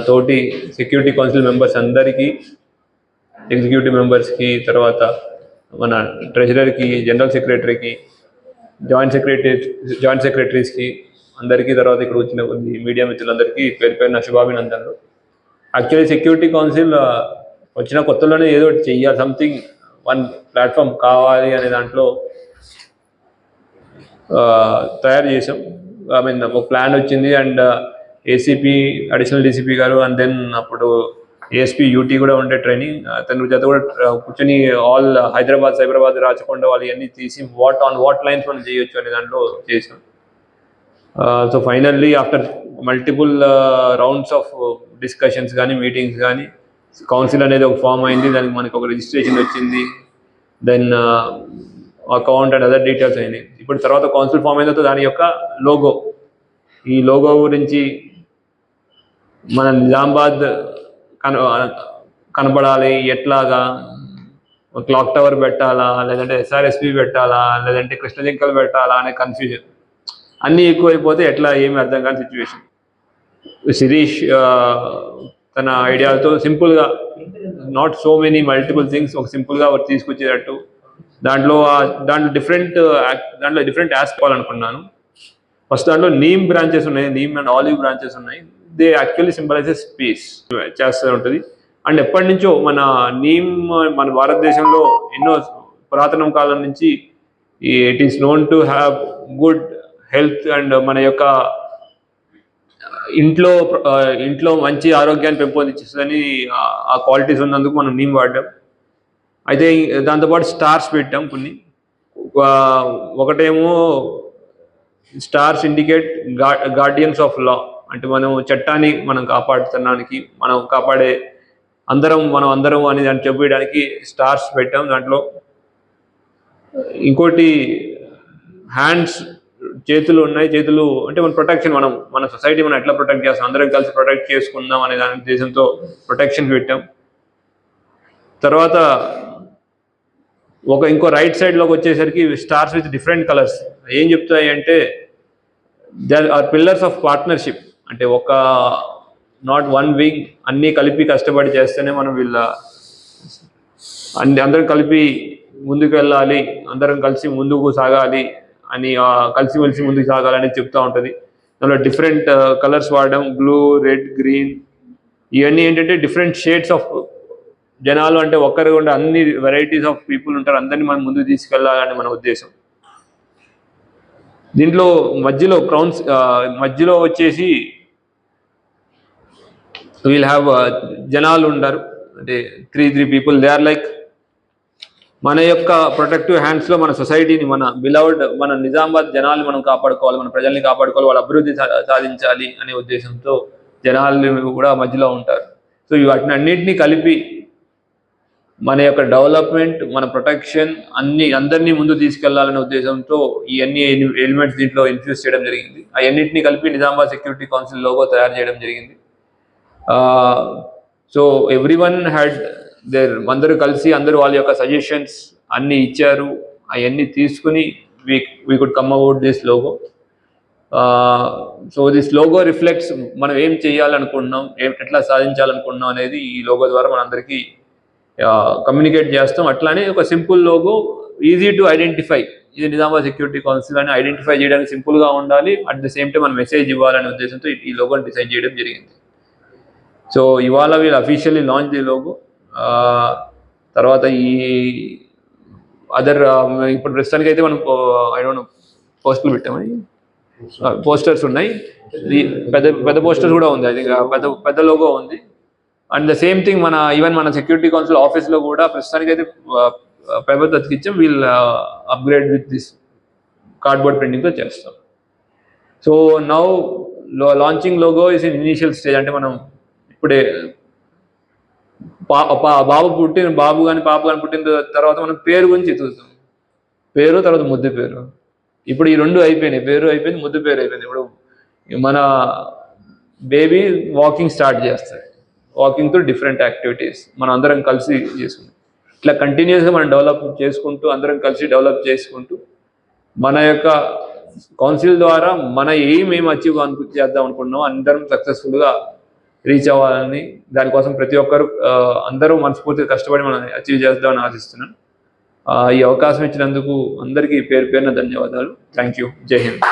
తోటి security council members అందరికీ, executive మెంబర్స్కి, తర్వాత మన ట్రెజరర్కి, జనరల్ సెక్రటరీకి, జాయింట్ సెక్రటరీస్కి అందరికీ, తర్వాత ఇక్కడ వచ్చిన కొద్ది మీడియా మిత్రులందరికీ పేరు పేరున శుభాభినందనలు. యాక్చువల్లీ సెక్యూరిటీ కౌన్సిల్ వచ్చిన కొత్తలోనే ఏదో ఒకటి చెయ్యాలి, సంథింగ్ వన్ ప్లాట్ఫామ్ కావాలి అనే దాంట్లో తయారు చేసాం. ఐ మీన్ ఒక ప్లాన్ వచ్చింది. అండ్ ఏసీపీ, అడిషనల్ డీసీపీ గారు, అండ్ దెన్ అప్పుడు ఏఎస్పీ యూటీ కూడా ఉండే ట్రైనింగ్, తన చేత కూడా కూర్చొని ఆల్ హైదరాబాద్, సైబరాబాద్, రాచకొండ వాళ్ళు ఇవన్నీ తీసి వాట్ లైన్స్ మనం చేయొచ్చు అనే దాంట్లో చేసాం. So finally after multiple rounds of discussions కానీ, మీటింగ్స్ కానీ, కౌన్సిల్ అనేది ఒక ఫామ్ అయింది. దానికి మనకి ఒక రిజిస్ట్రేషన్ వచ్చింది. Then account and other details అయినాయి. ఇప్పుడు తర్వాత కౌన్సిల్ ఫామ్ అయిన తర్వాత దాని యొక్క లోగో, ఈ లోగో గురించి మన నిజామాబాద్ కనబడాలి, ఎట్లాగా క్లాక్ టవర్ పెట్టాలా, లేదంటే ఎస్ఆర్ఎస్పి పెట్టాలా, లేదంటే కృష్ణజింకలు పెట్టాలా అనే కన్ఫ్యూజన్ అన్నీ ఎక్కువైపోతే ఎట్లా ఏమి అర్థం కాని సిచ్యువేషన్. శిరీష్ తన ఐడియాలతో సింపుల్గా, not so many multiple things, ఒక సింపుల్గా తీసుకొచ్చేటట్టు దాంట్లో డిఫరెంట్ ఆస్పెక్ట్ అనుకున్నాను. ఫస్ట్ దాంట్లో నీమ్ బ్రాంచెస్ ఉన్నాయి, నీమ్ అండ్ ఆలివ్ బ్రాంచెస్ ఉన్నాయి. దే యాక్చువల్లీ సింబలైజెస్ స్పేస్ చేస్తూ ఉంటుంది. అండ్ ఎప్పటి నుంచో నీమ్ మన భారతదేశంలో ఎన్నో పురాతన కాలం నుంచి it is known to have good health and మన యొక్క ఇంట్లో మంచి ఆరోగ్యాన్ని పెంపొందించేస్తుందని ఆ క్వాలిటీస్ ఉన్నందుకు మనం నీమ్ వాడాం. అయితే దాంతోపాటు స్టార్స్ పెట్టాం కొన్ని. ఒకటేమో stars indicate guardians of law, అంటే మనం చట్టాన్ని మనం కాపాడుతున్నానికి, మనం కాపాడే మనం అందరం అని దాన్ని చెప్పడానికి స్టార్స్ పెట్టాం. దాంట్లో ఇంకోటి హ్యాండ్స్, చేతులు ఉన్నాయి. చేతులు అంటే మన ప్రొటెక్షన్, మన సొసైటీ మనం ఎట్లా ప్రొటెక్ట్ చేస్తాం, అందరం కలిసి ప్రొటెక్ట్ చేసుకుందాం అనే దాని ఉద్దేశంతో ప్రొటెక్షన్ పెట్టాం. తర్వాత ఇంకో రైట్ సైడ్లోకి వచ్చేసరికి స్టార్స్ విత్ డిఫరెంట్ కలర్స్ ఏం చెప్తాయి అంటే they are pillars of partnership. అంటే నాట్ వన్ వింగ్, అన్నీ కలిపి కష్టపడి చేస్తేనే మనం అందరం కలిపి ముందుకు వెళ్ళాలి, అందరం కలిసి ముందుకు సాగాలి అని, కలిసిమెలిసి ముందుకు సాగాలని చెప్తూ ఉంటుంది. దానిలో డిఫరెంట్ కలర్స్ వాడడం, బ్లూ, రెడ్, గ్రీన్, ఇవన్నీ ఏంటంటే డిఫరెంట్ షేడ్స్ ఆఫ్ జనాలు, అంటే ఒక్కరు ఉండే అన్ని వెరైటీస్ ఆఫ్ పీపుల్ ఉంటారు, అందరినీ మనం ముందుకు తీసుకెళ్ళాలని మన ఉద్దేశం. దీంట్లో మధ్యలో వచ్చేసి వీల్ హ్యావ్ జనాలు ఉంటారు, అంటే three people. They are like మన యొక్క ప్రొటెక్టివ్ హ్యాండ్స్లో మన సొసైటీని, మన నిజామాబాద్ జనాల్ని మనం కాపాడుకోవాలి, మన ప్రజల్ని కాపాడుకోవాలి, వాళ్ళ అభివృద్ధి సాధించాలి అనే ఉద్దేశంతో జనాలు కూడా మధ్యలో ఉంటారు. సో వాటిని అన్నింటినీ కలిపి మన యొక్క డెవలప్మెంట్, మన ప్రొటెక్షన్ అందరినీ ముందు తీసుకెళ్లాలనే ఉద్దేశంతో ఇవన్నీ ఎలిమెంట్స్ దీంట్లో ఇన్ఫ్యూజ్ చేయడం జరిగింది. అవన్నింటినీ కలిపి నిజామాబాద్ సెక్యూరిటీ కౌన్సిల్ లోగో తయారు చేయడం జరిగింది. సో ఎవ్రీవన్ హ్యాడ్ అందరూ కలిసి అందరూ వాళ్ళ యొక్క సజెషన్స్ అన్నీ ఇచ్చారు. అవన్నీ తీసుకుని we could come about this logo. So this logo reflects మనం ఏం చేయాలనుకుంటున్నాం, ఎట్లా సాధించాలనుకుంటున్నాం అనేది ఈ లోగో ద్వారా మనందరికీ కమ్యూనికేట్ చేస్తాం. అట్లానే ఒక simple logo, easy to identify, ఇది నిజామాబాద్ సెక్యూరిటీ కౌన్సిల్ అని ఐడెంటిఫై చేయడానికి సింపుల్గా ఉండాలి. అట్ ద సేమ్ టైం మనం మెసేజ్ ఇవ్వాలనే ఉద్దేశంతో ఈ లోగోని డిజైన్ చేయడం జరిగింది. సో ఇవాళ వీళ్ళు అఫీషియల్లీ లాంచ్ ది లోగో. తర్వాత ఈ ఇప్పుడు ప్రస్తుతానికి అయితే మనం పోస్టర్లు పెట్టామని, పోస్టర్స్ ఉన్నాయి, పెద్ద పోస్టర్స్ కూడా ఉంది, అది పెద్ద లోగో ఉంది. And the same thing even మన సెక్యూరిటీ కౌన్సిల్ ఆఫీస్లో కూడా ప్రస్తుతానికి అయితే పేపర్ అతికిచ్చాం. We'll upgrade with this cardboard ప్రింటింగ్తో చేస్తాం. So now launching logo is in initial stage. అంటే మనం ఇప్పుడే బాబు కానీ పాప కానీ పుట్టిన తర్వాత మనం పేరు గురించి ఎదుగుతాం. పేరు, తర్వాత ముద్దు పేరు. ఇప్పుడు ఈ రెండు అయిపోయినాయి, పేరు అయిపోయింది, ముద్దు పేరు అయిపోయింది. ఇప్పుడు మన బేబీ వాకింగ్ స్టార్ట్ చేస్తుంది. వాకింగ్తో డిఫరెంట్ యాక్టివిటీస్ మనం అందరం కలిసి చేసుకుంటాం. ఇట్లా కంటిన్యూస్గా మనం అందరం కలిసి డెవలప్ చేసుకుంటూ మన యొక్క కౌన్సిల్ ద్వారా మన ఏం అచీవ్ చేద్దాం అనుకుంటున్నాం, అందరం సక్సెస్ఫుల్గా రీచ్ అవ్వాలని, దానికోసం ప్రతి ఒక్కరు అందరూ మనస్ఫూర్తిగా కష్టపడి మనం అచీవ్ చేద్దామని ఆశిస్తున్నాను. ఈ అవకాశం ఇచ్చినందుకు అందరికీ పేరు పేరున ధన్యవాదాలు. Thank you. జై హింద్.